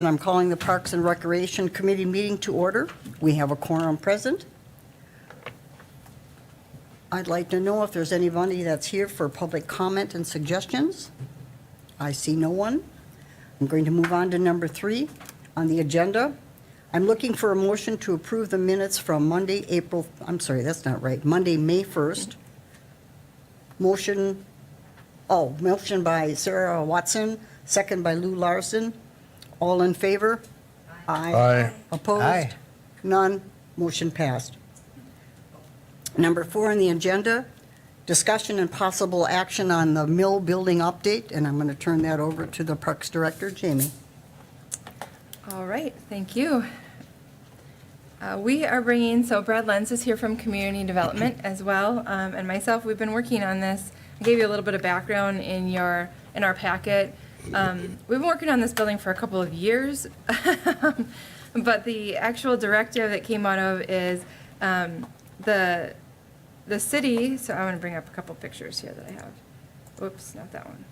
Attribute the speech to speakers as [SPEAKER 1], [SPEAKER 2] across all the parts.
[SPEAKER 1] I'm calling the Parks and Recreation Committee meeting to order. We have a quorum present. I'd like to know if there's anybody that's here for public comment and suggestions. I see no one. I'm going to move on to number 3 on the agenda. I'm looking for a motion to approve the minutes from Monday, May 1st. Motion by Sarah Watson, second by Lou Larson. All in favor?
[SPEAKER 2] Aye.
[SPEAKER 1] Opposed?
[SPEAKER 2] Aye.
[SPEAKER 1] None. Motion passed. Number 4 on the agenda, discussion and possible action on the mill building update, and I'm going to turn that over to the Parks Director, Jamie.
[SPEAKER 3] All right, thank you. We are bringing, so Brad Lenz is here from Community Development as well, and myself, we've been working on this. I gave you a little bit of background in our packet. We've been working on this building for a couple of years, but the actual directive that came out of is the city, so I want to bring up a couple pictures here that I have. Whoops, not that one.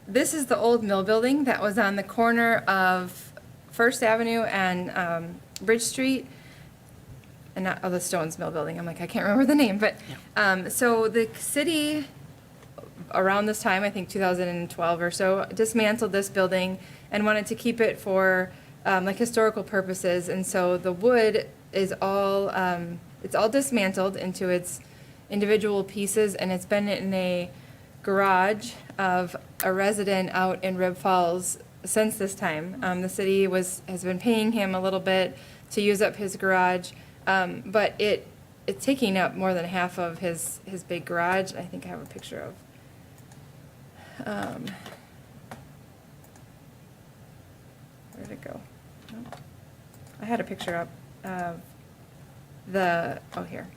[SPEAKER 3] This is the old mill building that was on the corner of First Avenue and Bridge Street, and not the Stones Mill building. I'm like, I can't remember the name, but so the city around this time, I think 2012 or so, dismantled this building and wanted to keep it for like historical purposes. And so the wood is all it's all dismantled into its individual pieces, and it's been in a garage of a resident out in Rib Falls since this time. The city has been paying him a little bit to use up his garage, but it's taking up more than half of his big garage. I think I have a picture of. Where did it go? Oh. I had a picture up of here.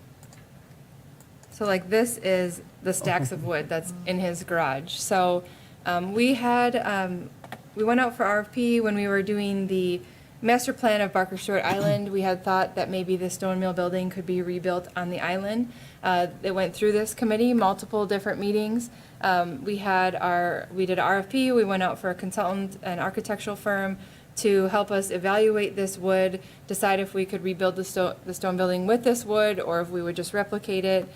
[SPEAKER 3] So like this is the stacks of wood that's in his garage. So we went out for RFP when we were doing the master plan of Barker Stewart Island. We had thought that maybe the stone mill building could be rebuilt on the island. It went through this committee, multiple different meetings. We did RFP. We went out for a consultant, an architectural firm, to help us evaluate this wood, decide if we could rebuild the stone building with this wood, or if we would just replicate it,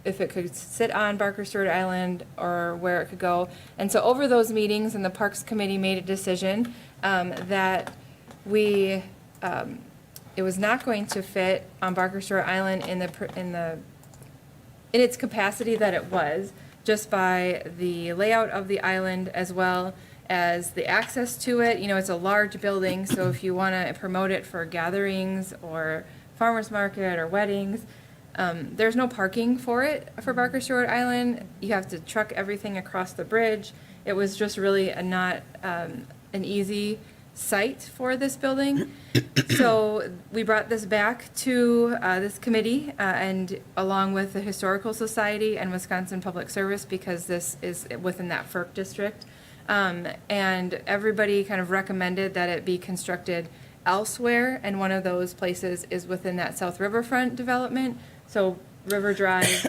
[SPEAKER 3] if it could sit on Barker Stewart Island, or where it could go. And so over those meetings, and the Parks Committee made a decision that it was not going to fit on Barker Stewart Island in its capacity that it was, just by the layout of the island as well as the access to it. You know, it's a large building, so if you want to promote it for gatherings or farmers market or weddings, there's no parking for it for Barker Stewart Island. You have to truck everything across the bridge. It was just really not an easy site for this building. So we brought this back to this committee and along with the Historical Society and Wisconsin Public Service, because this is within that FERC district. And everybody kind of recommended that it be constructed elsewhere, and one of those places is within that South Riverfront development. So River Drive,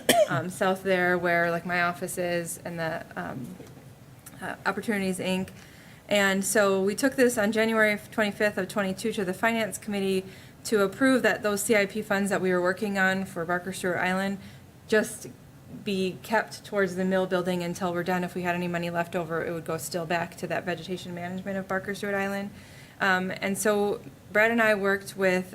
[SPEAKER 3] south there, where like my office is, and the Opportunities Inc. And so we took this on January 25th of 22 to the Finance Committee to approve that those CIP funds that we were working on for Barker Stewart Island just be kept towards the mill building until we're done. If we had any money left over, it would go still back to that vegetation management of Barker Stewart Island. And so Brad and I worked with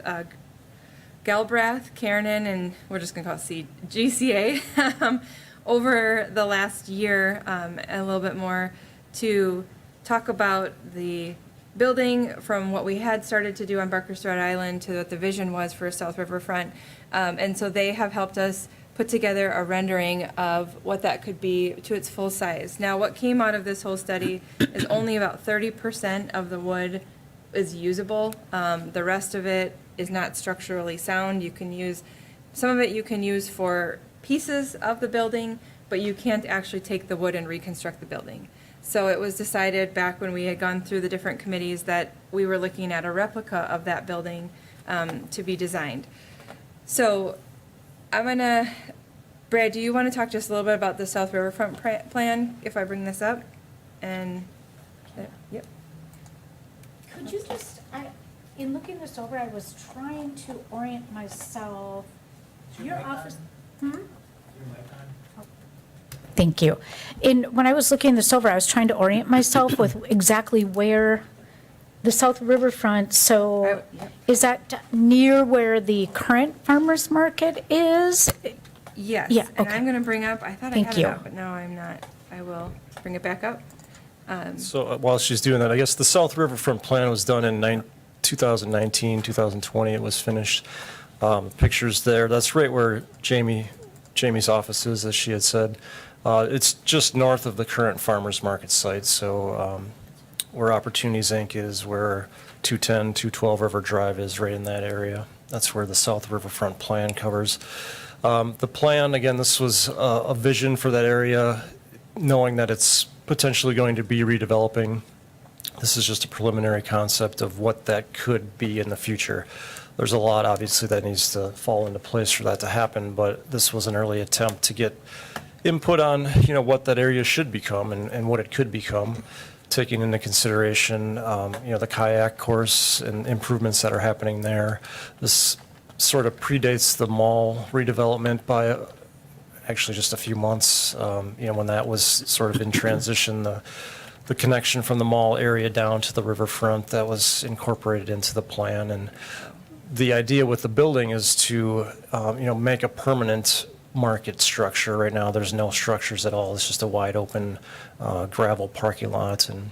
[SPEAKER 3] Galbraith, Kiernan, and we're just going to call it GCA over the last year and a little bit more to talk about the building from what we had started to do on Barker Stewart Island to what the vision was for South Riverfront. And so they have helped us put together a rendering of what that could be to its full size. Now, what came out of this whole study is only about 30% of the wood is usable. The rest of it is not structurally sound. You can use, some of it you can use for pieces of the building, but you can't actually take the wood and reconstruct the building. So it was decided back when we had gone through the different committees that we were looking at a replica of that building to be designed. So Brad, do you want to talk just a little bit about the South Riverfront plan, if I bring this up? And, yep.
[SPEAKER 2] this over, I was trying to orient myself. Your office. Thank you. When I was looking this over, I was trying to orient myself with exactly where the South Riverfront, so
[SPEAKER 3] Yep.
[SPEAKER 2] is that near where the current farmer's market is?
[SPEAKER 3] Yes.
[SPEAKER 2] Yeah,
[SPEAKER 3] And
[SPEAKER 2] okay.
[SPEAKER 3] I'm going to bring up, I thought I
[SPEAKER 2] Thank
[SPEAKER 3] had
[SPEAKER 2] you.
[SPEAKER 3] it up, but now I'm not. I will bring it back up.
[SPEAKER 4] So while she's doing that, I guess the South Riverfront plan was done in 2019, 2020. It was finished. Pictures there. That's right where Jamie's office is, as she had said. It's just north of the current farmers market site. So where Opportunities Inc. is, where 210, 212 River Drive is, right in that area. That's where the South Riverfront plan covers. The plan, again, this was a vision for that area, knowing that it's potentially going to be redeveloping. This is just a preliminary concept of what that could be in the future. There's a lot, obviously, that needs to fall into place for that to happen, but this was an early attempt to get input on, what that area should become and what it could become, taking into consideration, the kayak course and improvements that are happening there. This sort of predates the mall redevelopment by actually just a few months, when that was sort of in transition, the connection from the mall area down to the riverfront that was incorporated into the plan. And the idea with the building is to, make a permanent market structure. Right now, there's no structures at all. It's just a wide open gravel parking lot and,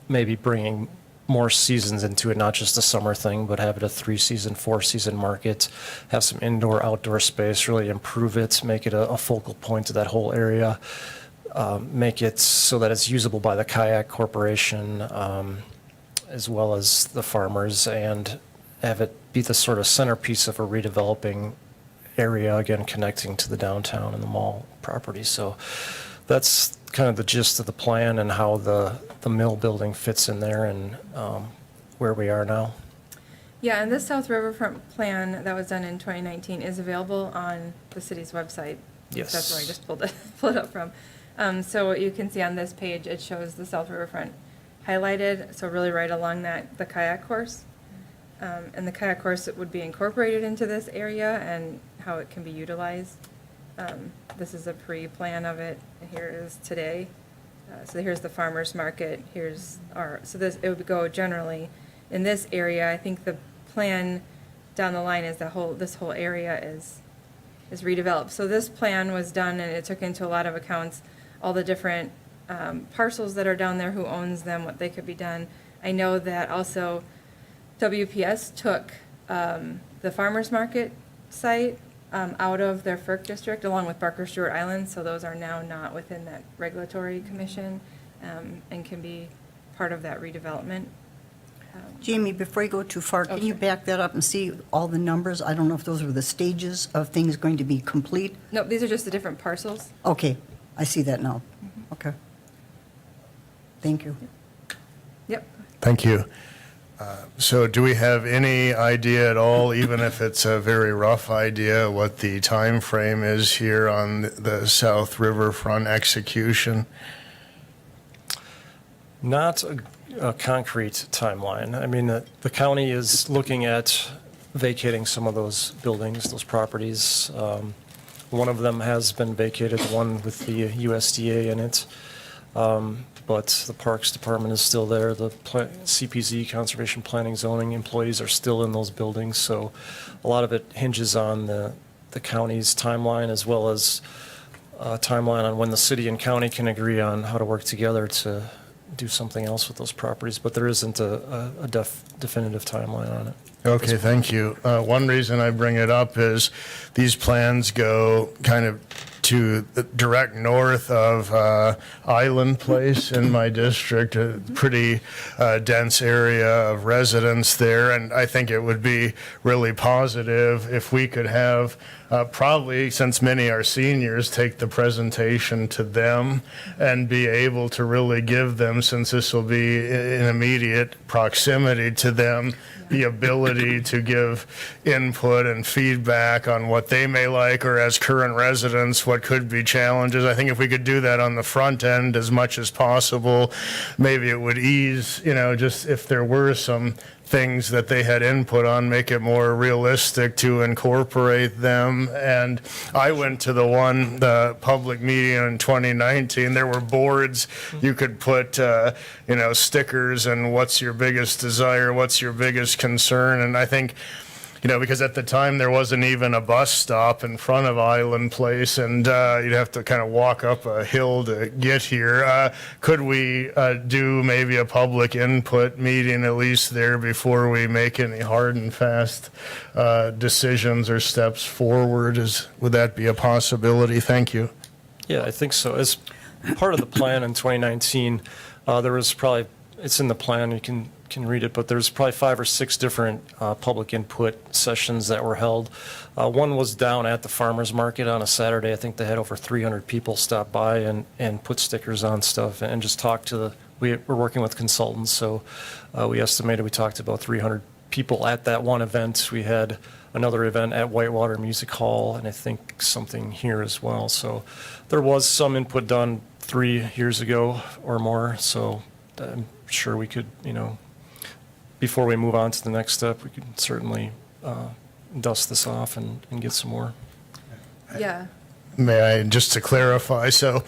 [SPEAKER 4] maybe bringing more seasons into it, not just a summer thing, but have it a 3-season, 4-season market, have some indoor, outdoor space, really improve it, make it a focal point of that whole area, make it so that it's usable by the kayak corporation, as well as the farmers, and have it be the sort of centerpiece of a redeveloping area, again, connecting to the downtown and the mall property. So that's kind of the gist of the plan and how the mill building fits in there and where we are now.
[SPEAKER 3] Yeah, and this South Riverfront plan that was done in 2019 is available on the city's website.
[SPEAKER 4] Yes.
[SPEAKER 3] That's where I just pulled it up from. So what you can see on this page, it shows the South Riverfront highlighted, so really right along the kayak course. And the kayak course would be incorporated into this area and how it can be utilized. This is a pre-plan of it. Here it is today. So here's the farmer's market. It would go generally in this area. I think the plan down the line is this whole area is redeveloped. So this plan was done and it took into a lot of accounts all the different parcels that are down there, who owns them, what they could be done. I know that also WPS took the farmer's market site out of their FERC district, along with Barker Stewart Island, so those are now not within that regulatory commission and can be part of that redevelopment.
[SPEAKER 1] Jamie, before you go too far, can you
[SPEAKER 3] sure.
[SPEAKER 1] back that up and see all the numbers? I don't know if those were the stages of things going to be complete.
[SPEAKER 3] No, these are just the different parcels.
[SPEAKER 1] Okay, I see that now. Okay. Thank you.
[SPEAKER 3] Yep.
[SPEAKER 5] Thank you. So do we have any idea at all, even if it's a very rough idea, what the time frame is here on the South Riverfront execution?
[SPEAKER 4] Not a concrete timeline. I mean, the county is looking at vacating some of those buildings, those properties. One of them has been vacated, one with the USDA in it. But the Parks Department is still there. The CPZ, Conservation Planning Zoning employees are still in those buildings. So a lot of it hinges on the county's timeline, as well as a timeline on when the city and county can agree on how to work together to do something else with those properties. But there isn't a definitive timeline on it.
[SPEAKER 5] Okay, thank you. One reason I bring it up is these plans go kind of to the direct north of Island Place in my district, a pretty dense area of residents there, and I think it would be really positive if we could have, probably, since many are seniors, take the presentation to them and be able to really give them, since this will be in immediate proximity to them, the ability to give input and feedback on what they may like, or as current residents, what could be challenges. I think if we could do that on the front end as much as possible, maybe it would ease, just if there were some things that they had input on, make it more realistic to incorporate them. And I went to the public meeting in 2019. There were boards you could put, stickers and what's your biggest desire, what's your biggest concern. And I think, because at the time there wasn't even a bus stop in front of Island Place, and you'd have to kind of walk up a hill to get here. Could we do maybe a public input meeting at least there before we make any hard and fast decisions or steps forward? Would that be a possibility? Thank you.
[SPEAKER 4] Yeah, I think so. As part of the plan in 2019, there was probably, it's in the plan, you can read it, but there's probably 5 or 6 different public input sessions that were held. One was down at the farmer's market on a Saturday. I think they had over 300 people stop by and put stickers on stuff and just talk to we're working with consultants, so we estimated we talked to about 300 people at that one event. We had another event at Whitewater Music Hall, and I think something here as well. So there was some input done 3 years ago or more, so I'm sure we could, before we move on to the next step, we could certainly dust this off and get some more.
[SPEAKER 3] Yeah.
[SPEAKER 5] May I, just to clarify, so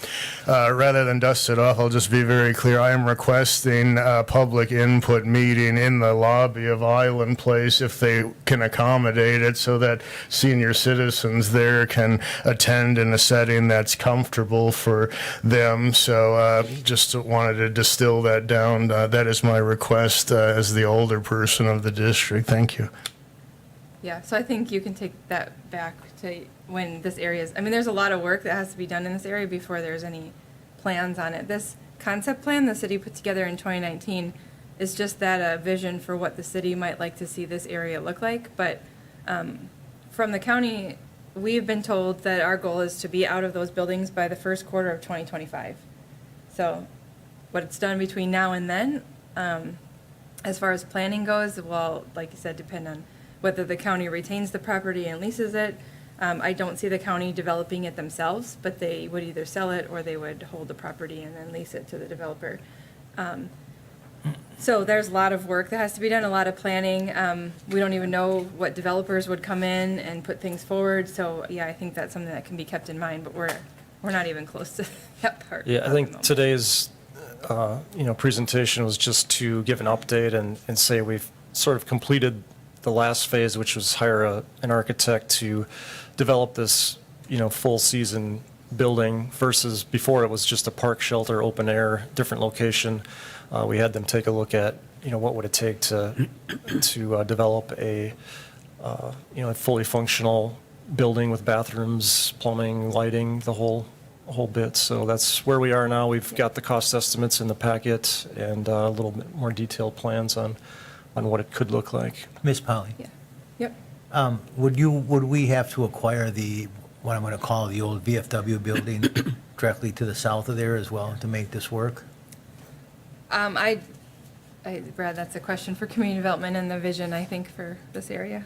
[SPEAKER 5] rather than dust it off, I'll just be very clear. I am requesting a public input meeting in the lobby of Island Place if they can accommodate it so that senior citizens there can attend in a setting that's comfortable for them. So just wanted to distill that down. That is my request as the older person of the district. Thank you.
[SPEAKER 3] Yeah, so I think you can take that back to when this area is, there's a lot of work that has to be done in this area before there's any plans on it. This concept plan the city put together in 2019 is just that a vision for what the city might like to see this area look like. But from the county, we've been told that our goal is to be out of those buildings by the first quarter of 2025. So what it's done between now and then, as far as planning goes, will, like you said, depend on whether the county retains the property and leases it. I don't see the county developing it themselves, but they would either sell it or they would hold the property and then lease it to the developer. So there's a lot of work that has to be done, a lot of planning. We don't even know what developers would come in and put things forward. So yeah, I think that's something that can be kept in mind, but we're not even close to that part.
[SPEAKER 4] Yeah, I think today's presentation was just to give an update and say we've sort of completed the last phase, which was hire an architect to develop this, full season building versus before it was just a park shelter, open air, different location. We had them take a look at, what would it take to develop a fully functional building with bathrooms, plumbing, lighting, the whole bit. So that's where we are now. We've got the cost estimates in the packet and a little bit more detailed plans on what it could look like.
[SPEAKER 6] Ms. Polly?
[SPEAKER 3] Yeah. Yep.
[SPEAKER 6] Would we have to acquire what I'm going to call the old VFW building directly to the south of there as well to make this work?
[SPEAKER 3] Brad, that's a question for community development and the vision, I think, for this area.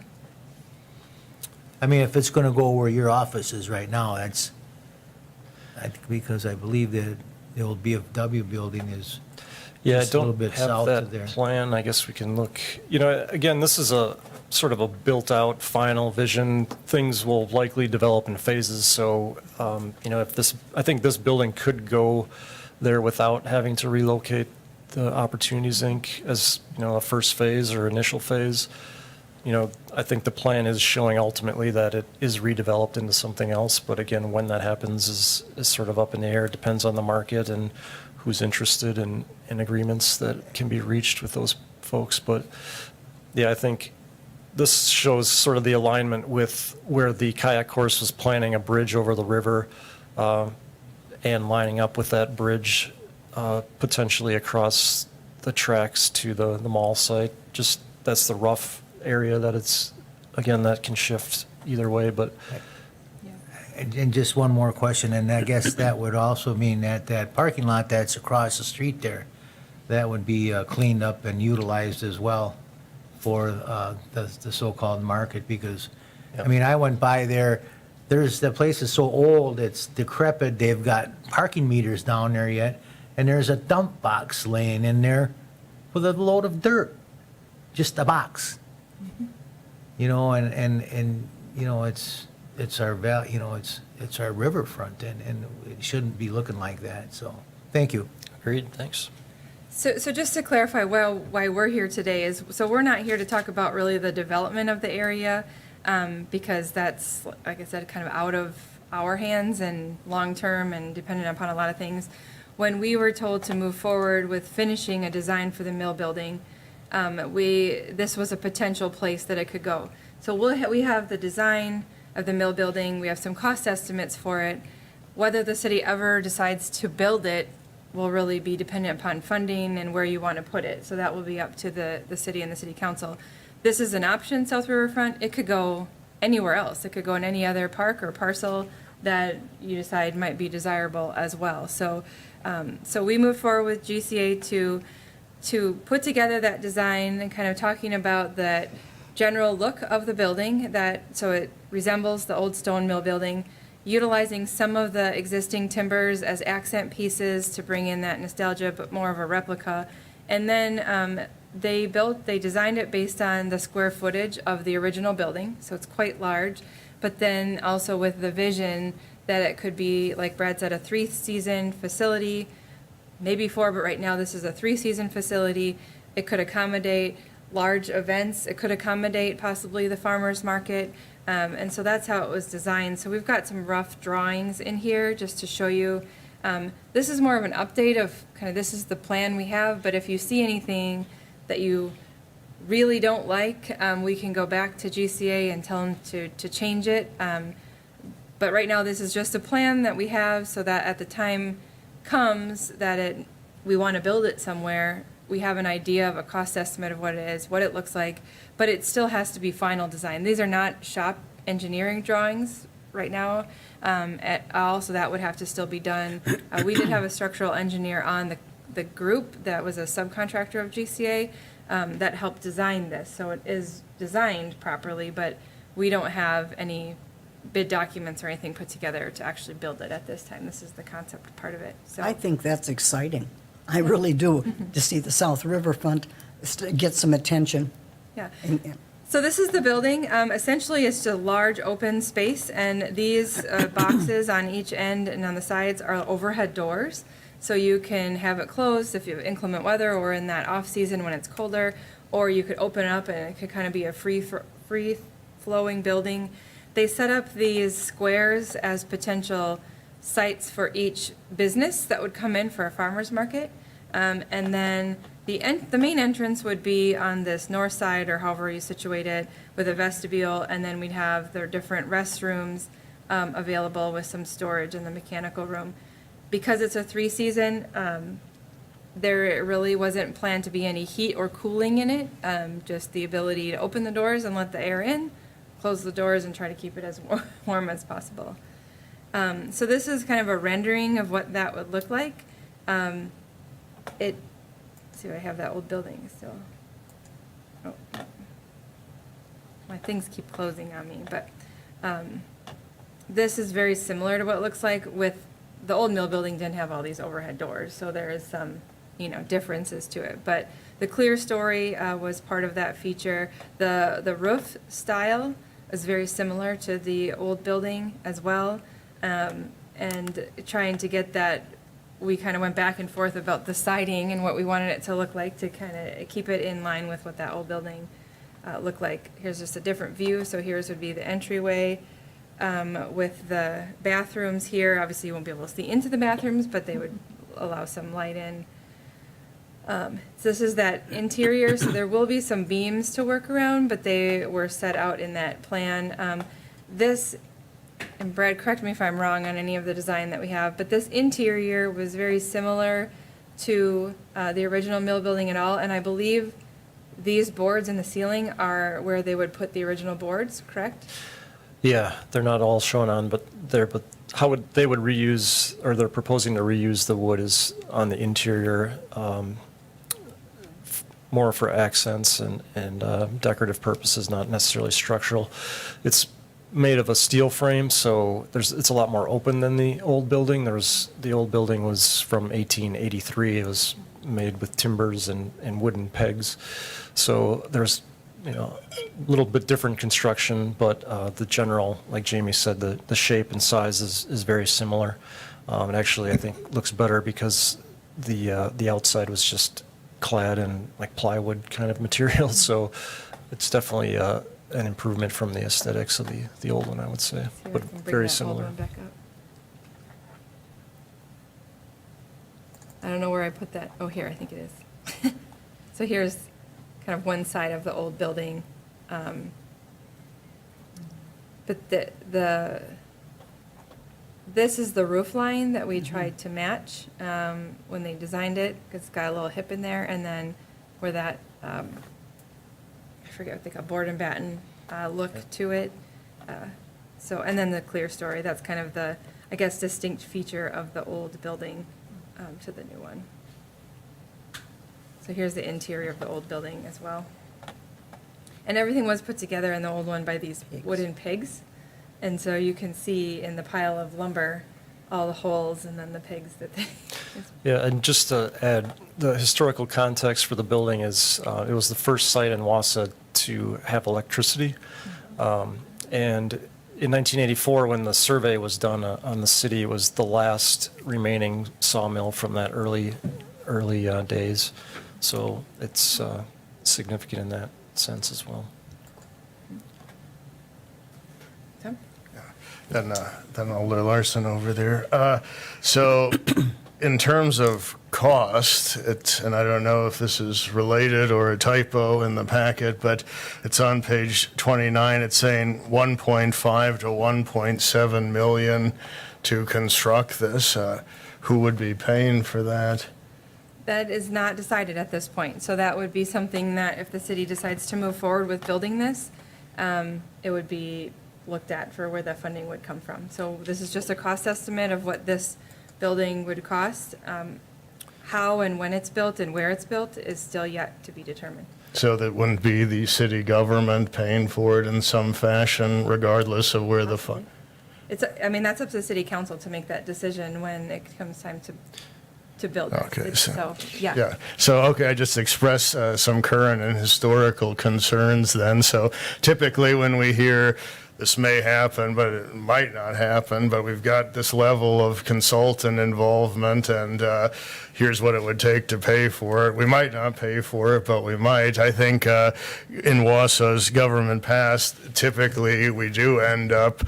[SPEAKER 6] If it's going to go where your office is right now, because I believe that the old VFW building is
[SPEAKER 4] Yeah, I
[SPEAKER 6] just a little
[SPEAKER 4] don't
[SPEAKER 6] bit
[SPEAKER 4] have
[SPEAKER 6] south of
[SPEAKER 4] that
[SPEAKER 6] there.
[SPEAKER 4] plan. I guess we can look, again, this is a sort of a built-out final vision. Things will likely develop in phases. So, I think this building could go there without having to relocate the Opportunities Inc. as, a first phase or initial phase. I think the plan is showing ultimately that it is redeveloped into something else. But again, when that happens is sort of up in the air. It depends on the market and who's interested in agreements that can be reached with those folks. But yeah, I think this shows sort of the alignment with where the kayak course was planning a bridge over the river and lining up with that bridge potentially across the tracks to the mall site. Just that's the rough area that it's, again, that can shift either way, but
[SPEAKER 6] And just one more question, and I guess that would also mean that parking lot that's across the street there, that would be cleaned up and utilized as well for the so-called market, because, I went by there the place is so old, it's decrepit, they've got parking meters down there yet, and there's a dump box laying in there with a load of dirt, just a box. You know, and you know, it's our you know, it's our riverfront, and it shouldn't be looking like that, so, thank you.
[SPEAKER 4] Agreed, thanks.
[SPEAKER 3] So just to clarify, why we're here today is, so we're not here to talk about really the development of the area, because that's, like I said, kind of out of our hands and long-term and dependent upon a lot of things. When we were told to move forward with finishing a design for the mill building, this was a potential place that it could go. So we have the design of the mill building, we have some cost estimates for it. Whether the city ever decides to build it will really be dependent upon funding and where you want to put it. So that will be up to the city and the city council. This is an option, South Riverfront. It could go anywhere else. It could go in any other park or parcel that you decide might be desirable as well. So, so we moved forward with GCA to put together that design and kind of talking about that general look of the building, so it resembles the old stone mill building, utilizing some of the existing timbers as accent pieces to bring in that nostalgia, but more of a replica. And then they designed it based on the square footage of the original building, so it's quite large, but then also with the vision that it could be, like Brad said, a 3-season facility, maybe 4, but right now this is a 3-season facility. It could accommodate large events. It could accommodate possibly the farmer's market. And so that's how it was designed. So we've got some rough drawings in here just to show you. This is more of an update of kind of, this is the plan we have, but if you see anything that you really don't like, we can go back to GCA and tell them to change it. But right now, this is just a plan that we have so that at the time comes that we want to build it somewhere, we have an idea of a cost estimate of what it is, what it looks like, but it still has to be final design. These are not shop engineering drawings right now at all, so that would have to still be done. We did have a structural engineer on the group that was a subcontractor of GCA that helped design this, so it is designed properly, but we don't have any bid documents or anything put together to actually build it at this time. This is the concept part of it. So
[SPEAKER 1] I think that's exciting. I really do, to see the South Riverfront get some attention.
[SPEAKER 3] yeah.
[SPEAKER 1] And-
[SPEAKER 3] So this is the building. Essentially, it's a large open space, and these boxes on each end and on the sides are overhead doors. So you can have it closed if you have inclement weather or in that off-season when it's colder, or you could open it up and it could kind of be a free-flowing building. They set up these squares as potential sites for each business that would come in for a farmer's market. And then the main entrance would be on this north side, or however you situate it, with a vestibule, and then we'd have their different restrooms available with some storage in the mechanical room. Because it's a 3-season, there really wasn't planned to be any heat or cooling in it, just the ability to open the doors and let the air in, close the doors and try to keep it as warm as possible. So this is kind of a rendering of what that would look like. See, I have that old building still. Oh, my things keep closing on me, but this is very similar to what it looks like. With the old mill building, didn't have all these overhead doors, so there is some, differences to it. But the clear story was part of that feature. The roof style is very similar to the old building as well, and trying to get that. We kind of went back and forth about the siding and what we wanted it to look like to kind of keep it in line with what that old building looked like. Here's just a different view. So here's would be the entryway with the bathrooms here. Obviously, you won't be able to see into the bathrooms, but they would allow some light in. So this is that interior. So there will be some beams to work around, but they were set out in that plan. And Brad, correct me if I'm wrong on any of the design that we have, but this interior was very similar to the original mill building at all, and I believe these boards in the ceiling are where they would put the original boards, correct?
[SPEAKER 4] Yeah, they're not all shown on, but how they would reuse, or they're proposing to reuse the wood is on the interior, more for accents and decorative purposes, not necessarily structural. It's made of a steel frame, so it's a lot more open than the old building. The old building was from 1883. It was made with timbers and wooden pegs. So there's, a little bit different construction, but the general, like Jamie said, the shape and size is very similar. And actually, I think looks better because the outside was just clad in like plywood kind of material. So it's definitely an improvement from the aesthetics of the old one, I would say,
[SPEAKER 3] See if I
[SPEAKER 4] but
[SPEAKER 3] can bring
[SPEAKER 4] very
[SPEAKER 3] that old
[SPEAKER 4] similar.
[SPEAKER 3] one back up. I don't know where I put that. Oh, here, I think it is. So here's kind of one side of the old building. But this is the roof line that we tried to match when they designed it, 'cause it's got a little hip in there, and then where that, I forget what they call, board and batten look to it. So, and then the clear story, that's kind of the, I guess, distinct feature of the old building to the new one. So here's the interior of the old building as well. And everything was put together in the old one by these wooden pigs. And so you can see in the pile of lumber, all the holes and then the pigs that they.
[SPEAKER 4] Yeah, and just to add, the historical context for the building is, it was the first site in Wausau to have electricity. And in 1984, when the survey was done on the city, it was the last remaining sawmill from that early days. So it's significant in that sense as well.
[SPEAKER 3] Tim?
[SPEAKER 5] Then Alder Larson over there. So in terms of cost, and I don't know if this is related or a typo in the packet, but it's on page 29. It's saying 1.5 to 1.7 million to construct this. Who would be paying for that?
[SPEAKER 3] That is not decided at this point. So that would be something that if the city decides to move forward with building this, it would be looked at for where the funding would come from. So this is just a cost estimate of what this building would cost. How and when it's built and where it's built is still yet to be determined.
[SPEAKER 5] So that wouldn't be the city government paying for it in some fashion, regardless of where the fund?
[SPEAKER 3] It's, I mean, that's up to the city council to make that decision when it comes time to build this.
[SPEAKER 5] Okay,
[SPEAKER 3] So, yeah.
[SPEAKER 5] Yeah, so, okay, I just expressed some current and historical concerns then. So typically when we hear this may happen, but it might not happen, but we've got this level of consultant involvement, and here's what it would take to pay for it. We might not pay for it, but we might. I think in Wausau's government past, typically we do end up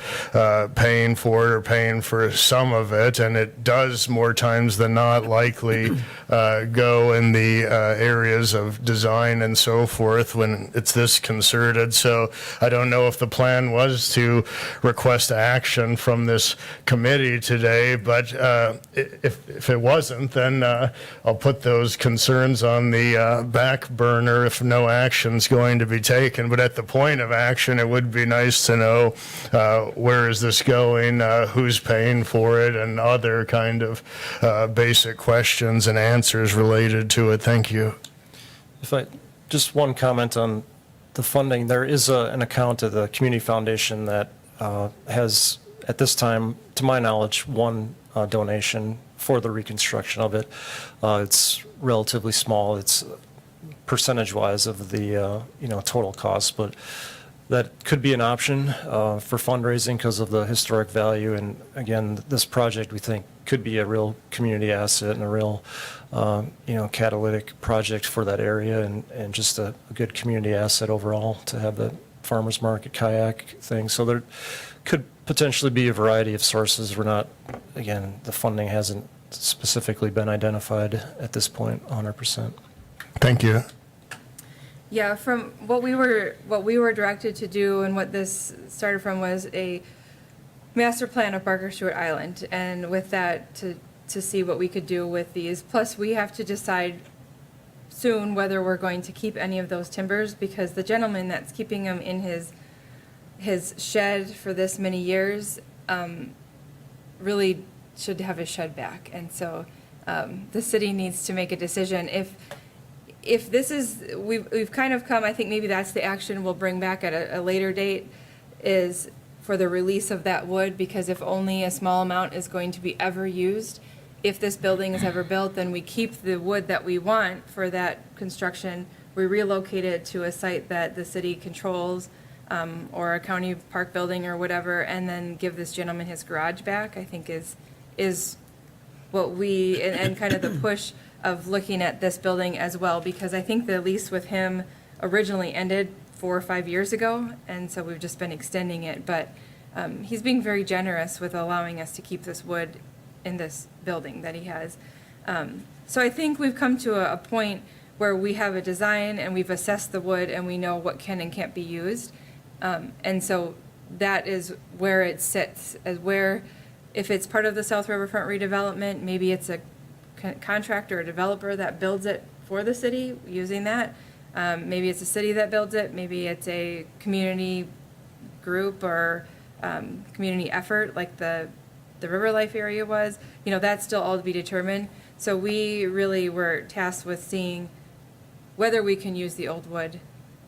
[SPEAKER 5] paying for it or paying for some of it, and it does more times than not likely go in the areas of design and so forth when it's this concerted. So I don't know if the plan was to request action from this committee today, but if it wasn't, then I'll put those concerns on the back burner if no action's going to be taken. But at the point of action, it would be nice to know where is this going, who's paying for it, and other kind of basic questions and answers related to it. Thank you.
[SPEAKER 4] Just one comment on the funding. There is an account at the Community Foundation that has, at this time, to my knowledge, one donation for the reconstruction of it. It's relatively small. It's percentage-wise of the total cost, but that could be an option for fundraising because of the historic value. And again, this project we think could be a real community asset and a real catalytic project for that area, and just a good community asset overall to have the farmers market kayak thing. So there could potentially be a variety of sources. We're not, again, the funding hasn't specifically been identified at this point 100%.
[SPEAKER 5] Thank you.
[SPEAKER 3] Yeah, from what we were directed to do and what this started from was a master plan of Barker Stewart Island, and with that to see what we could do with these. Plus, we have to decide soon whether we're going to keep any of those timbers, because the gentleman that's keeping them in his shed for this many years really should have his shed back. And so the city needs to make a decision. If this is, we've kind of come, I think maybe that's the action we'll bring back at a later date, is for the release of that wood, because if only a small amount is going to be ever used, if this building is ever built, then we keep the wood that we want for that construction. We relocate it to a site that the city controls, or a county park building or whatever, and then give this gentleman his garage back, I think is what we, and kind of the push of looking at this building as well, because I think the lease with him originally ended 4 or 5 years ago, and so we've just been extending it, but he's being very generous with allowing us to keep this wood in this building that he has. So I think we've come to a point where we have a design and we've assessed the wood and we know what can and can't be used. And so that is where it sits, as where, if it's part of the South Riverfront redevelopment, maybe it's a contractor or developer that builds it for the city using that. Maybe it's a city that builds it, maybe it's a community group or community effort like the River Life area was. That's still all to be determined. So we really were tasked with seeing whether we can use the old wood,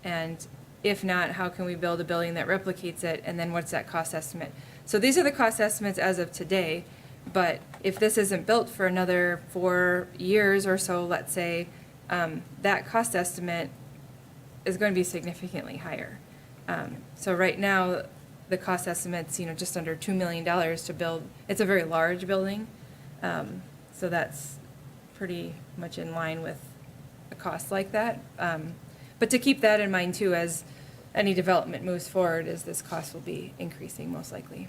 [SPEAKER 3] and if not, how can we build a building that replicates it, and then what's that cost estimate? So these are the cost estimates as of today, but if this isn't built for another 4 years or so, let's say, that cost estimate is going to be significantly higher. So right now, the cost estimate's, just under $2 million to build. It's a very large building, so that's pretty much in line with a cost like that. But to keep that in mind too, as any development moves forward, is this cost will be increasing most likely.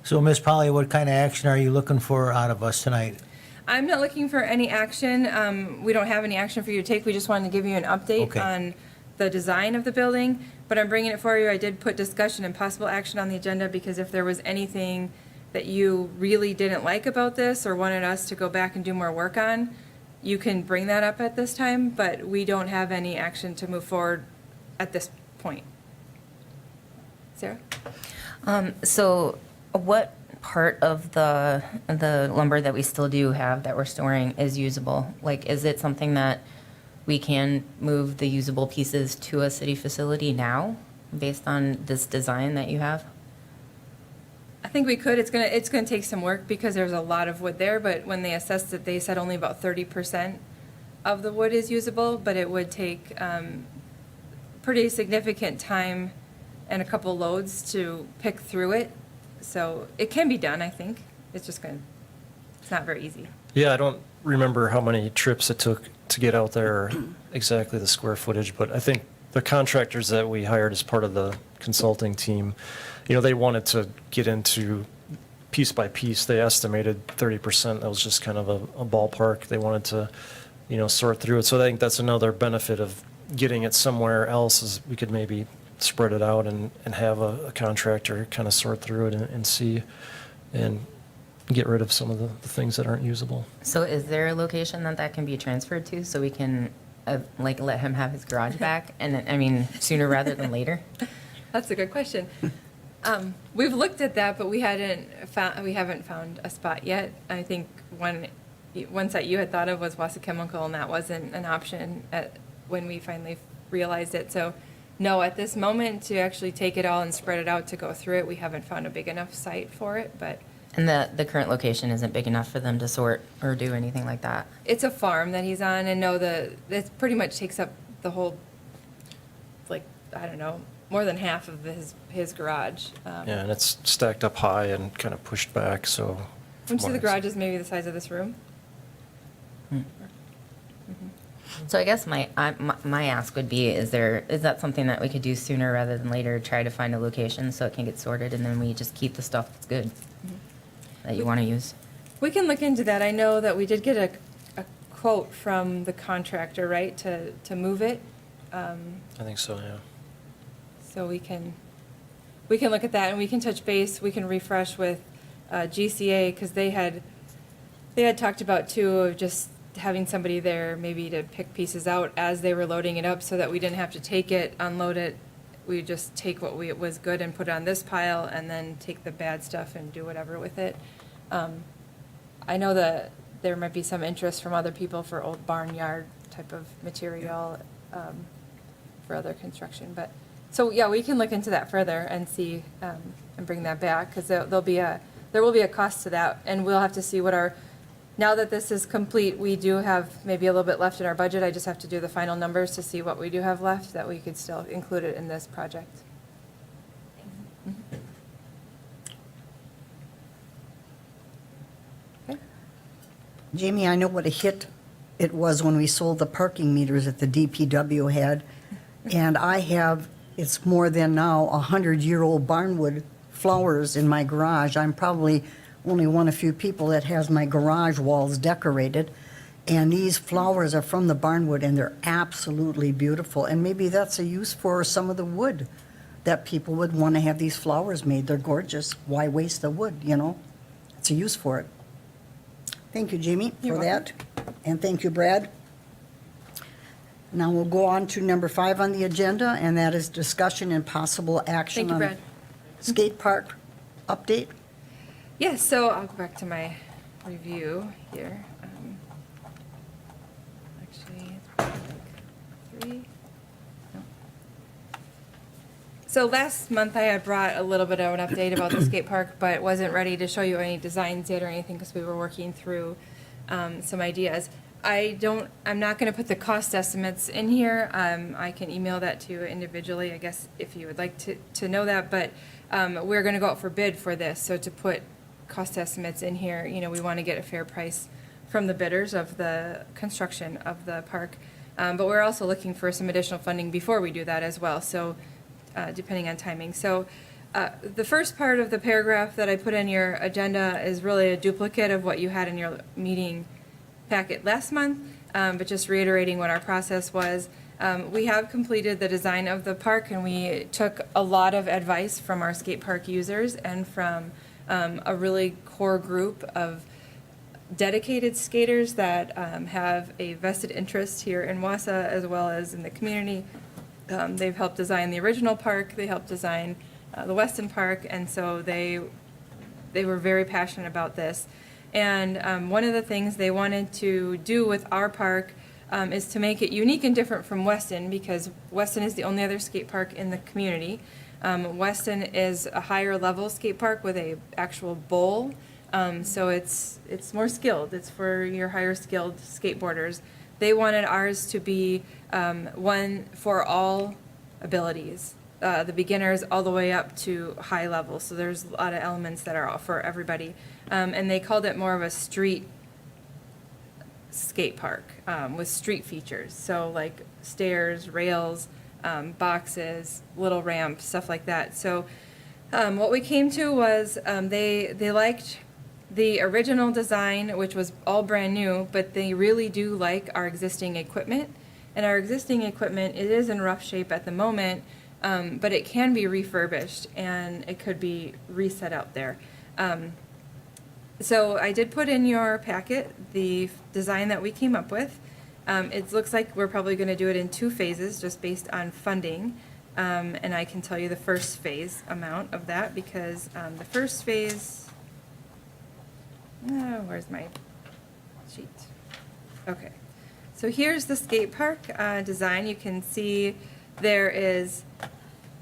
[SPEAKER 6] So, Ms. Polly, what kind of action are you looking for out of us tonight?
[SPEAKER 3] I'm not looking for any action. We don't have any action for you to take. We just wanted to give you an update
[SPEAKER 6] Okay.
[SPEAKER 3] on the design of the building, but I'm bringing it for you. I did put discussion and possible action on the agenda because if there was anything that you really didn't like about this or wanted us to go back and do more work on, you can bring that up at this time, but we don't have any action to move forward at this point. Sarah?
[SPEAKER 7] So what part of the lumber that we still do have that we're storing is usable? Like, is it something that we can move the usable pieces to a city facility now based on this design that you have?
[SPEAKER 3] I think we could. It's gonna take some work because there's a lot of wood there, but when they assessed it, they said only about 30% of the wood is usable, but it would take pretty significant time and a couple loads to pick through it. So it can be done, I think. It's not very easy.
[SPEAKER 4] Yeah, I don't remember how many trips it took to get out there, or exactly the square footage, but I think the contractors that we hired as part of the consulting team, they wanted to get into piece by piece. They estimated 30%. That was just kind of a ballpark. They wanted to, sort through it. So I think that's another benefit of getting it somewhere else, is we could maybe spread it out and have a contractor kind of sort through it and see and get rid of some of the things that aren't usable.
[SPEAKER 7] So is there a location that can be transferred to so we can let him have his garage back? And I mean, sooner rather than later?
[SPEAKER 3] That's a good question. We've looked at that, but we haven't found a spot yet. I think one site you had thought of was Wausau Chemical, and that wasn't an option when we finally realized it. So no, at this moment, to actually take it all and spread it out to go through it, we haven't found a big enough site for it, but
[SPEAKER 7] And the current location isn't big enough for them to sort or do anything like that?
[SPEAKER 3] it's a farm that he's on, and no, it pretty much takes up the whole, I don't know, more than half of his garage.
[SPEAKER 4] Yeah, and it's stacked up high and kind of pushed back, so.
[SPEAKER 3] Wouldn't you say the garage is maybe the size of this room?
[SPEAKER 7] So I guess my ask would be, is that something that we could do sooner rather than later, try to find a location so it can get sorted, and then we just keep the stuff that's good that you want to use?
[SPEAKER 3] We can look into that. I know that we did get a quote from the contractor, right, to move it.
[SPEAKER 4] I think so, yeah.
[SPEAKER 3] So we can look at that, and we can touch base. We can refresh with GCA, because they had talked about too of just having somebody there maybe to pick pieces out as they were loading it up, so that we didn't have to take it, unload it. We would just take what was good and put it on this pile, and then take the bad stuff and do whatever with it. I know that there might be some interest from other people for old barnyard type of material for other construction, but So, yeah, we can look into that further and see, and bring that back, because there will be a cost to that, and we'll have to see what now that this is complete, we do have maybe a little bit left in our budget. I just have to do the final numbers to see what we do have left, that we could still include it in this project. Okay.
[SPEAKER 1] Jamie, I know what a hit it was when we sold the parking meters that the DPW had, and I have, it's more than now, 100-year-old barnwood flowers in my garage. I'm probably only one of few people that has my garage walls decorated, and these flowers are from the barnwood, and they're absolutely beautiful. And maybe that's a use for some of the wood that people would want to have these flowers made. They're gorgeous. Why waste the wood, you know? It's a use for it. Thank you, Jamie,
[SPEAKER 3] You're
[SPEAKER 1] for that. And thank you, Brad. Now we'll go on to number 5 on the agenda, and that is discussion and possible action
[SPEAKER 3] Thank you,
[SPEAKER 1] on
[SPEAKER 3] Brad.
[SPEAKER 1] skate park update.
[SPEAKER 3] Yes, so I'll go back to my review here. Actually, it's 3. No. So last month I had brought a little bit of an update about the skate park, but wasn't ready to show you any designs yet or anything because we were working through some ideas. I'm not going to put the cost estimates in here. I can email that to you individually, I guess, if you would like to know that. But we're going to go out for bid for this. So to put cost estimates in here, you know, we want to get a fair price from the bidders of the construction of the park. But we're also looking for some additional funding before we do that as well. So depending on timing. So the first part of the paragraph that I put in your agenda is really a duplicate of what you had in your meeting packet last month, but just reiterating what our process was. We have completed the design of the park, and we took a lot of advice from our skate park users and from a really core group of dedicated skaters that have a vested interest here in Wausau as well as in the community. They've helped design the original park, they helped design the Weston Park, and so they were very passionate about this. And one of the things they wanted to do with our park is to make it unique and different from Weston, because Weston is the only other skate park in the community. Weston is a higher level skate park with a actual bowl, so it's more skilled. It's for your higher skilled skateboarders. They wanted ours to be one for all abilities, the beginners all the way up to high level. So there's a lot of elements that are all for everybody, and they called it more of a street skate park with street features. So like stairs, rails, boxes, little ramps, stuff like that. So what we came to was they liked the original design, which was all brand new, but they really do like our existing equipment. And our existing equipment, it is in rough shape at the moment, but it can be refurbished and it could be reset out there. So I did put in your packet the design that we came up with. It looks like we're probably going to do it in 2 phases just based on funding. And I can tell you the first phase amount of that because the first phase, where's my sheet? Okay, so here's the skate park design. You can see there is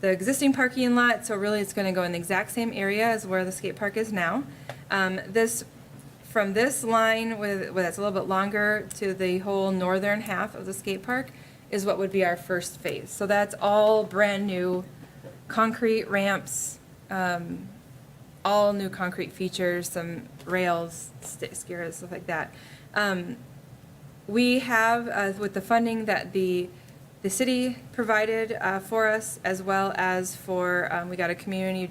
[SPEAKER 3] the existing parking lot, so really it's going to go in the exact same area as where the skate park is now. From this line, that's a little bit longer, to the whole northern half of the skate park is what would be our first phase. So that's all brand new concrete ramps, all new concrete features, some rails, skiers, stuff like that. We have, with the funding that the city provided for us, as well as for, we got a community